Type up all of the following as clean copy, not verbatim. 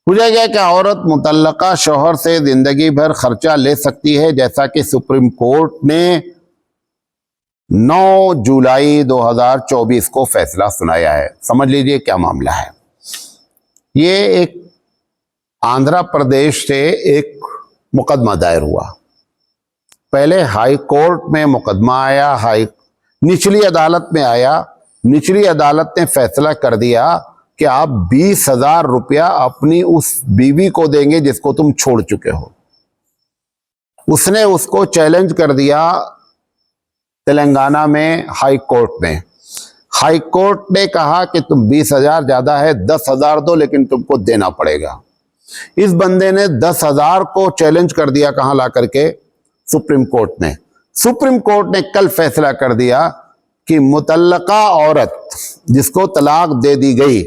پوچھا گیا کہ عورت متعلقہ شوہر سے زندگی بھر خرچہ لے سکتی ہے، جیسا کہ سپریم کورٹ نے 9 جولائی 2024 کو فیصلہ سنایا ہے۔ سمجھ لیجئے کیا معاملہ ہے۔ یہ ایک آندھرا پردیش سے ایک مقدمہ دائر ہوا۔ پہلے ہائی کورٹ میں مقدمہ آیا، نچلی عدالت میں آیا، نچلی عدالت نے فیصلہ کر دیا کہ آپ 20,000 روپیہ اپنی اس بیوی کو دیں گے جس کو تم چھوڑ چکے ہو۔ اس نے اس کو چیلنج کر دیا تلنگانہ میں ہائی کورٹ میں۔ ہائی کورٹ نے کہا کہ تم 20,000 زیادہ ہے، 10,000 دو، لیکن تم کو دینا پڑے گا۔ اس بندے نے 10,000 کو چیلنج کر دیا، کہاں لا کر کے؟ سپریم کورٹ نے۔ سپریم کورٹ نے کل فیصلہ کر دیا کہ متعلقہ عورت جس کو طلاق دے دی گئی،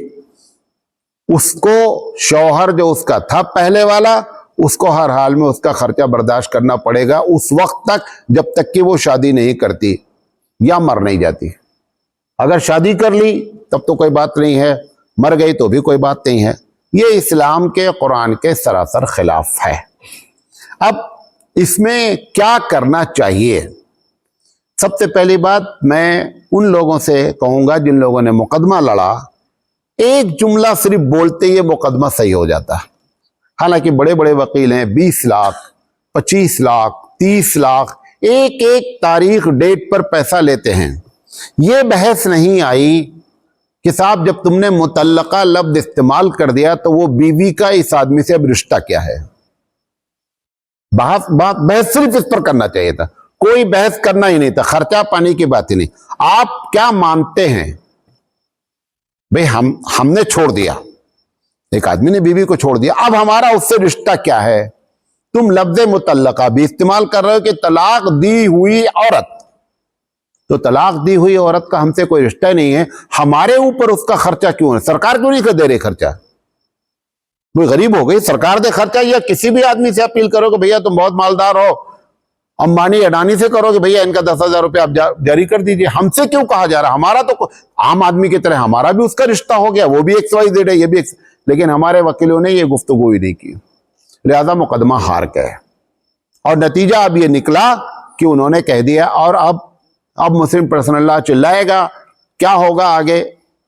اس کو شوہر جو اس کا تھا پہلے والا، اس کو ہر حال میں اس کا خرچہ برداشت کرنا پڑے گا اس وقت تک جب تک کہ وہ شادی نہیں کرتی یا مر نہیں جاتی۔ اگر شادی کر لی تب تو کوئی بات نہیں ہے، مر گئی تو بھی کوئی بات نہیں ہے۔ یہ اسلام کے، قرآن کے سراسر خلاف ہے۔ اب اس میں کیا کرنا چاہیے؟ سب سے پہلی بات میں ان لوگوں سے کہوں گا جن لوگوں نے مقدمہ لڑا، ایک جملہ صرف بولتے یہ مقدمہ صحیح ہو جاتا ہے۔ حالانکہ بڑے بڑے وکیل ہیں، 20 لاکھ 25 لاکھ 30 لاکھ ایک ایک تاریخ ڈیٹ پر پیسہ لیتے ہیں۔ یہ بحث نہیں آئی کہ صاحب جب تم نے متعلقہ لفظ استعمال کر دیا تو وہ بیوی کا اس آدمی سے اب رشتہ کیا ہے۔ بحث صرف اس پر کرنا چاہیے تھا، کوئی بحث کرنا ہی نہیں تھا، خرچہ پانی کی بات ہی نہیں۔ آپ کیا مانتے ہیں؟ بھئی ہم نے چھوڑ دیا، ایک آدمی نے بیوی کو چھوڑ دیا، اب ہمارا اس سے رشتہ کیا ہے؟ تم لفظ متعلقہ بھی استعمال کر رہے ہو کہ طلاق دی ہوئی عورت، تو طلاق دی ہوئی عورت کا ہم سے کوئی رشتہ نہیں ہے، ہمارے اوپر اس کا خرچہ کیوں ہے؟ سرکار کیوں نہیں دے رہی خرچہ؟ کوئی غریب ہو گئی سرکار دے خرچہ، یا کسی بھی آدمی سے اپیل کرو کہ بھیا تم بہت مالدار ہو، امبانی اڈانی سے کرو کہ بھیا ان کا 10,000 روپے آپ جاری کر دیجئے۔ ہم سے کیوں کہا جا رہا؟ ہمارا تو عام آدمی کی طرح ہمارا بھی اس کا رشتہ ہو گیا، وہ بھی XYZ ہے، یہ بھی لیکن ہمارے وکیلوں نے یہ گفتگو ہی نہیں کی، لہذا مقدمہ ہار گئے۔ اور نتیجہ اب یہ نکلا کہ انہوں نے کہہ دیا، اور اب مسلم پرسنل لا چلائے گا، کیا ہوگا آگے؟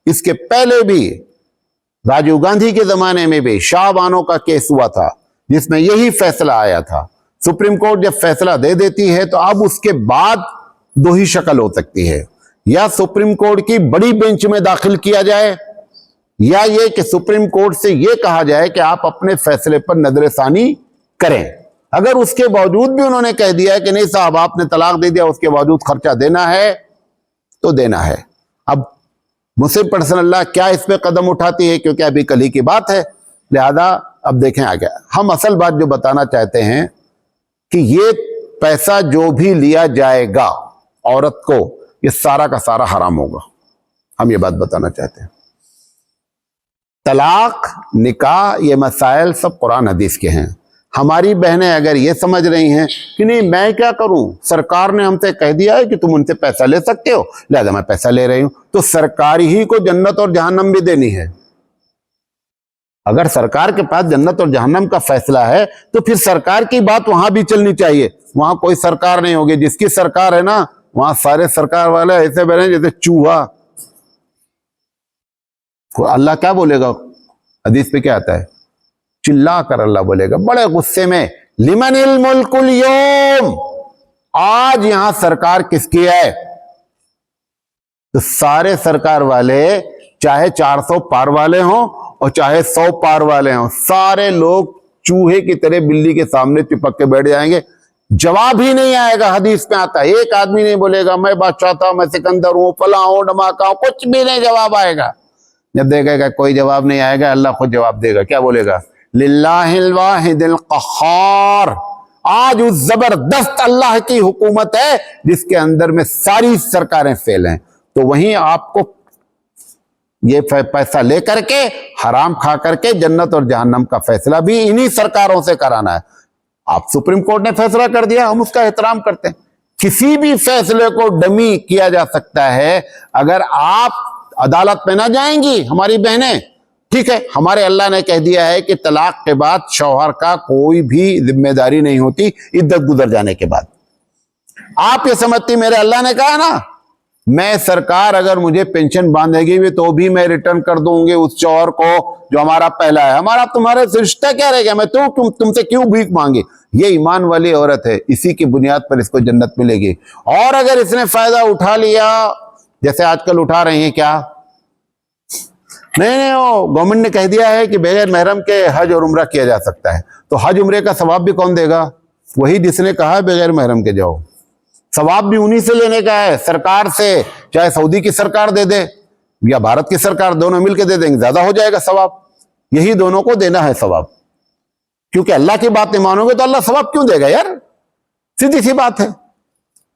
اس کے پہلے بھی راجیو گاندھی کے زمانے میں بھی شاہ بانو کا کیس ہوا تھا جس میں یہی فیصلہ آیا تھا۔ سپریم کورٹ جب فیصلہ دے دیتی ہے تو اب اس کے بعد دو ہی شکل ہو سکتی ہے، یا سپریم کورٹ کی بڑی بینچ میں داخل کیا جائے، یا یہ کہ سپریم کورٹ سے یہ کہا جائے کہ آپ اپنے فیصلے پر نظر ثانی کریں۔ اگر اس کے باوجود بھی انہوں نے کہہ دیا کہ نہیں صاحب آپ نے طلاق دے دیا، اس کے باوجود خرچہ دینا ہے تو دینا ہے۔ اب مسلم پرسنل لا کیا اس پہ قدم اٹھاتی ہے؟ کیونکہ ابھی کل ہی کی بات ہے، لہذا اب دیکھیں آگے۔ ہم اصل بات جو بتانا چاہتے ہیں کہ یہ پیسہ جو بھی لیا جائے گا عورت کو، یہ سارا کا سارا حرام ہوگا۔ ہم یہ بات بتانا چاہتے ہیں۔ طلاق، نکاح، یہ مسائل سب قرآن حدیث کے ہیں۔ ہماری بہنیں اگر یہ سمجھ رہی ہیں کہ نہیں میں کیا کروں، سرکار نے ہم سے کہہ دیا ہے کہ تم ان سے پیسہ لے سکتے ہو لہذا میں پیسہ لے رہی ہوں، تو سرکار ہی کو جنت اور جہنم بھی دینی ہے۔ اگر سرکار کے پاس جنت اور جہنم کا فیصلہ ہے تو پھر سرکار کی بات وہاں بھی چلنی چاہیے۔ وہاں کوئی سرکار نہیں ہوگی، جس کی سرکار ہے نا وہاں سارے سرکار والے ایسے بنے جیسے چوہا۔ اللہ کیا بولے گا؟ حدیث پہ کیا آتا ہے؟ چلا کر اللہ بولے گا بڑے غصے میں، لمن الملک اليوم، آج یہاں سرکار کس کی ہے؟ تو سارے سرکار والے چاہے 400 پار والے ہوں اور چاہے 100 پار والے ہوں، سارے لوگ چوہے کی طرح بلی کے سامنے چپک کے بیٹھ جائیں گے، جواب ہی نہیں آئے گا۔ حدیث میں آتا ہے ایک آدمی نہیں بولے گا میں بادشاہ تھا، میں سکندر ہوں، فلاں ہوں، ڈھماکا ہوں، کچھ بھی نہیں جواب آئے گا۔ جب دیکھے گا کوئی جواب نہیں آئے گا، اللہ خود جواب دے گا۔ کیا بولے گا؟ للہ الواحد القہار، آج اس زبردست اللہ کی حکومت ہے جس کے اندر میں ساری سرکاریں فیل ہیں۔ تو وہیں آپ کو یہ پیسہ لے کر کے حرام کھا کر کے جنت اور جہنم کا فیصلہ بھی انہی سرکاروں سے کرانا ہے۔ آپ سپریم کورٹ نے فیصلہ کر دیا، ہم اس کا احترام کرتے ہیں۔ کسی بھی فیصلے کو ڈمی کیا جا سکتا ہے۔ اگر آپ عدالت میں نہ جائیں گی ہماری بہنیں ٹھیک ہے، ہمارے اللہ نے کہہ دیا ہے کہ طلاق کے بعد شوہر کا کوئی بھی ذمہ داری نہیں ہوتی عدت گزر جانے کے بعد۔ آپ یہ سمجھتی میرے اللہ نے کہا نا میں سرکار اگر مجھے پینشن باندھے گی بھی تو بھی میں ریٹرن کر دوں گی اس شوہر کو جو ہمارا پہلا ہے، ہمارا تمہارے سے رشتہ کیا رہے گا، میں تم سے کیوں بھیک مانگی؟ یہ ایمان والی عورت ہے، اسی کی بنیاد پر اس کو جنت ملے گی۔ اور اگر اس نے فائدہ اٹھا لیا جیسے آج کل اٹھا رہی ہیں، کیا نہیں وہ گورنمنٹ نے کہہ دیا ہے کہ بغیر محرم کے حج اور عمرہ کیا جا سکتا ہے، تو حج عمرے کا ثواب بھی کون دے گا؟ وہی جس نے کہا ہے بغیر محرم کے جاؤ، ثواب بھی انہی سے لینے کا ہے، سرکار سے، چاہے سعودی کی سرکار دے دے یا بھارت کی سرکار، دونوں مل کے دے دیں گے، زیادہ ہو جائے گا ثواب، یہی دونوں کو دینا ہے ثواب، کیونکہ اللہ کی بات نہیں مانو گے تو اللہ ثواب کیوں دے گا یار، سیدھی سی بات ہے۔